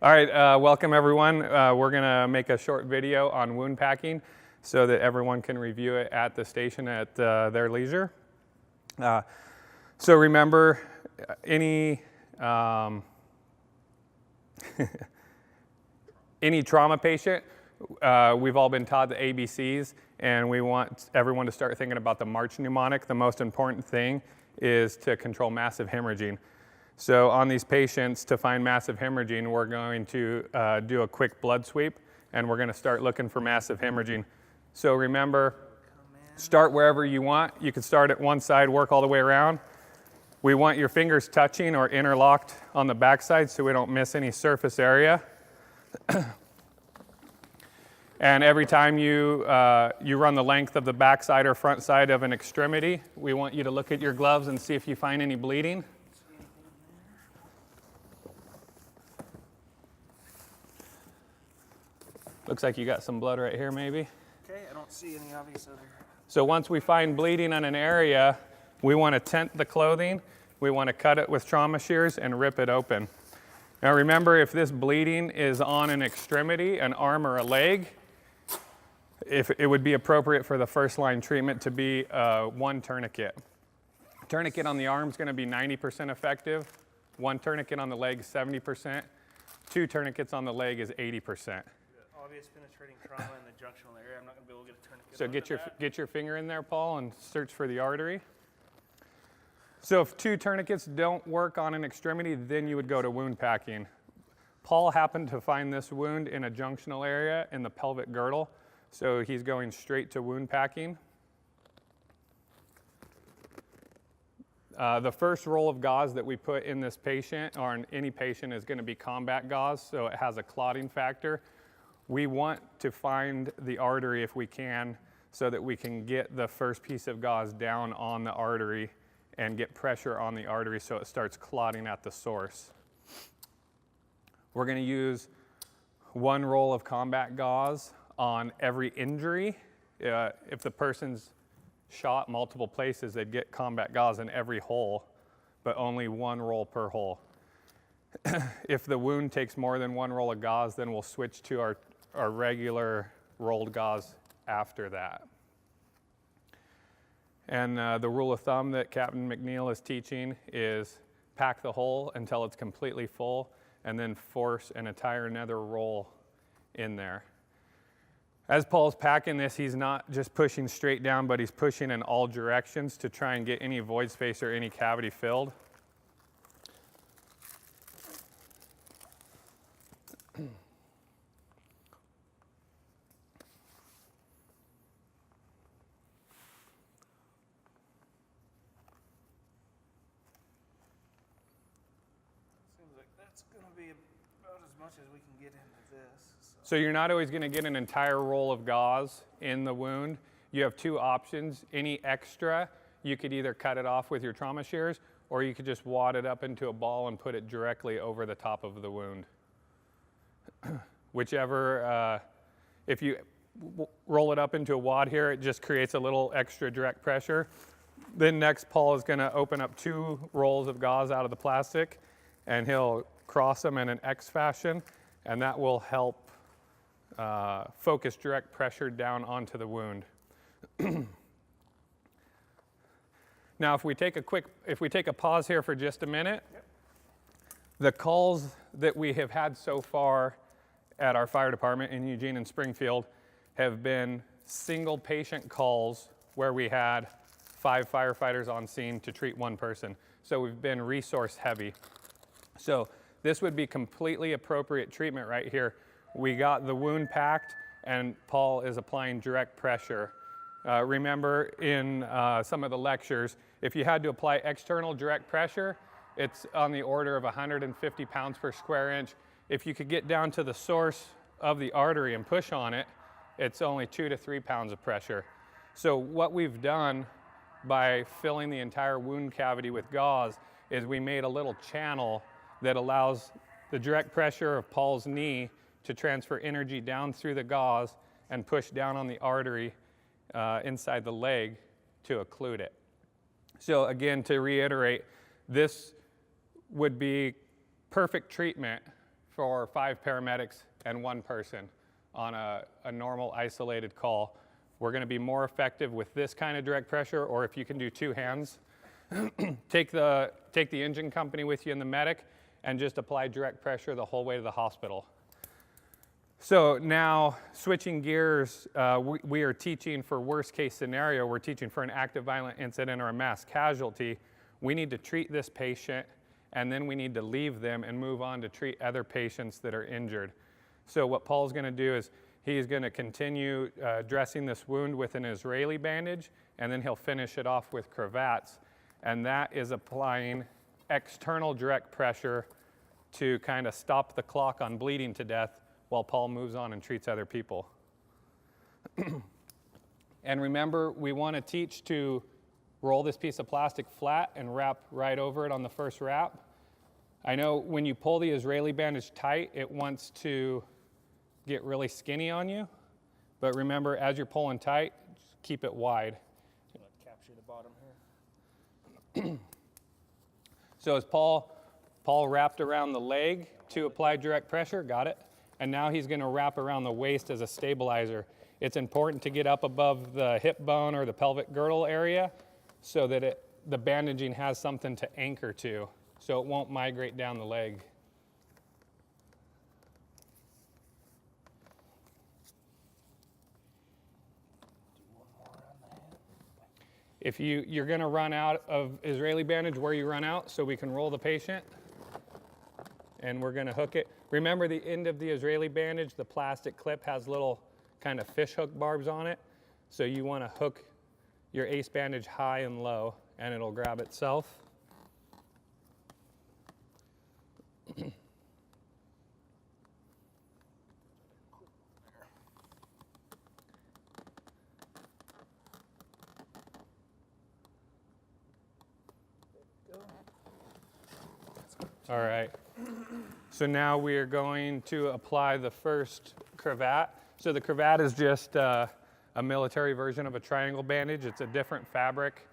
All right, welcome everyone. We're gonna make a short video on wound packing so that everyone can review it at the station at their leisure. So remember, any any trauma patient, we've all been taught the ABCs, and we want everyone to start thinking about the March mnemonic. The most important thing is to control massive hemorrhaging. So on these patients, to find massive hemorrhaging, we're going to do a quick blood sweep, and we're going to start looking for massive hemorrhaging. So remember, start wherever you want. You can start at one side, work all the way around. We want your fingers touching or interlocked on the back side so we don't miss any surface area. And every time you run the length of the back side or front side of an extremity, we want you to look at your gloves and see if you find any bleeding. Looks like you got some blood right here, maybe. Okay, I don't see any obvious over here. So once we find bleeding on an area, we want to tent the clothing. We want to cut it with trauma shears and rip it open. Now remember, if this bleeding is on an extremity, an arm or a leg, if it would be appropriate for the first line treatment to be one tourniquet. Tourniquet on the arm is going to be 90% effective. One tourniquet on the leg is 70%. Two tourniquets on the leg is 80%. Obvious penetrating trauma in the junctional area. I'm not going to be able to get a tourniquet. So get your finger in there, Paul, and search for the artery. So if two tourniquets don't work on an extremity, then you would go to wound packing. Paul happened to find this wound in a junctional area in the pelvic girdle, so he's going straight to wound packing. The first roll of gauze that we put in this patient, or in any patient, is going to be combat gauze, so it has a clotting factor. We want to find the artery if we can, so that we can get the first piece of gauze down on the artery and get pressure on the artery so it starts clotting at the source. We're going to use one roll of combat gauze on every injury. If the person's shot multiple places, they'd get combat gauze in every hole, but only one roll per hole. If the wound takes more than one roll of gauze, then we'll switch to our regular rolled gauze after that. And the rule of thumb that Captain McNeil is teaching is pack the hole until it's completely full, and then force an entire another roll in there. As Paul's packing this, he's not just pushing straight down, but he's pushing in all directions to try and get any void space or any cavity filled. That's going to be about as much as we can get into this. So you're not always going to get an entire roll of gauze in the wound. You have two options. Any extra, you could either cut it off with your trauma shears, or you could just wad it up into a ball and put it directly over the top of the wound. Whichever, if you roll it up into a wad here, it just creates a little extra direct pressure. Then next, Paul is going to open up two rolls of gauze out of the plastic, and he'll cross them in an X fashion, and that will help focus direct pressure down onto the wound. Now, if we take a pause here for just a minute, Yep. The calls that we have had so far at our fire department in Eugene and Springfield have been single patient calls where we had 5 firefighters on scene to treat one person. So we've been resource heavy. So this would be completely appropriate treatment right here. We got the wound packed, and Paul is applying direct pressure. Remember in some of the lectures, if you had to apply external direct pressure, it's on the order of 150 pounds per square inch. If you could get down to the source of the artery and push on it, it's only 2 to 3 pounds of pressure. So what we've done by filling the entire wound cavity with gauze is we made a little channel that allows the direct pressure of Paul's knee to transfer energy down through the gauze and push down on the artery inside the leg to occlude it. So again, to reiterate, this would be perfect treatment for 5 paramedics and 1 person on a normal isolated call. We're going to be more effective with this kind of direct pressure, or if you can do 2 hands, take the engine company with you and the medic and just apply direct pressure the whole way to the hospital. So now switching gears, we are teaching for worst case scenario. We're teaching for an active violent incident or a mass casualty. We need to treat this patient, and then we need to leave them and move on to treat other patients that are injured. So what Paul's going to do is he's going to continue dressing this wound with an Israeli bandage, and then he'll finish it off with cravats. And that is applying external direct pressure to kind of stop the clock on bleeding to death while Paul moves on and treats other people. And remember, we want to teach to roll this piece of plastic flat and wrap right over it on the first wrap. I know when you pull the Israeli bandage tight, it wants to get really skinny on you. But remember, as you're pulling tight, just keep it wide. Capture the bottom here. So as Paul wrapped around the leg to apply direct pressure, got it? And now he's going to wrap around the waist as a stabilizer. It's important to get up above the hip bone or the pelvic girdle area so that the bandaging has something to anchor to, so it won't migrate down the leg. If you're going to run out of Israeli bandage, where you run out, so we can roll the patient. And we're going to hook it. Remember, the end of the Israeli bandage, the plastic clip has little kind of fish hook barbs on it. So you want to hook your ACE bandage high and low, and it'll grab itself. All right. So now we are going to apply the first cravat. So the cravat is just a military version of a triangle bandage. It's a different fabric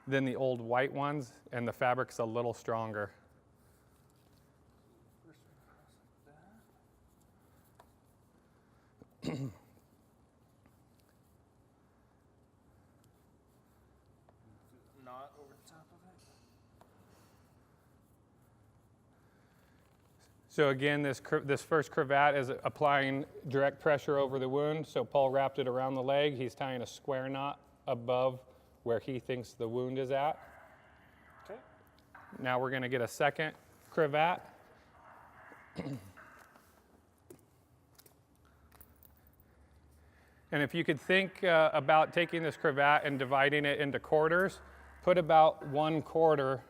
than the old white ones, and the fabric's a little stronger. Knot over the top of it. So again, this first cravat is applying direct pressure over the wound. So Paul wrapped it around the leg. He's tying a square knot above where he thinks the wound is at. Okay. Now we're going to get a second cravat. And if you could think about taking this cravat and dividing it into quarters, put about 1/4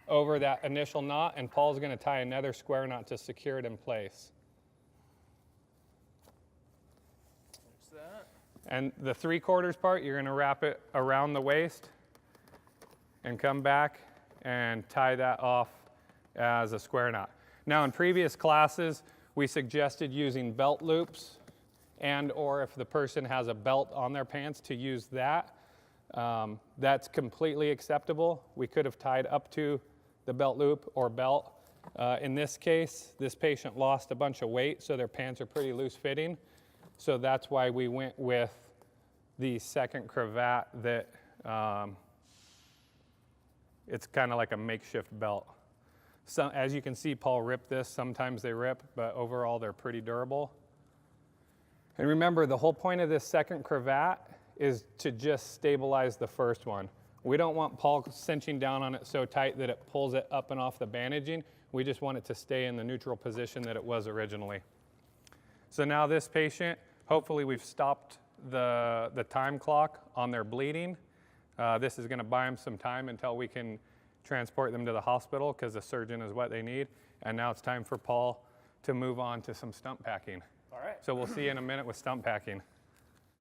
over that initial knot, and Paul's going to tie another square knot to secure it in place. There's that. And the 3/4 part, you're going to wrap it around the waist and come back and tie that off as a square knot. Now, in previous classes, we suggested using belt loops, and or if the person has a belt on their pants, to use that. That's completely acceptable. We could have tied up to the belt loop or belt. In this case, this patient lost a bunch of weight, so their pants are pretty loose fitting. So that's why we went with the second cravat that it's kind of like a makeshift belt. So, as you can see, Paul ripped this. Sometimes they rip, but overall they're pretty durable. And remember, the whole point of this second cravat is to just stabilize the first one. We don't want Paul cinching down on it so tight that it pulls it up and off the bandaging. We just want it to stay in the neutral position that it was originally. So now this patient, hopefully we've stopped the time clock on their bleeding. This is going to buy them some time until we can transport them to the hospital, because the surgeon is what they need. And now it's time for Paul to move on to some stump packing. All right. So we'll see you in a minute with stump packing.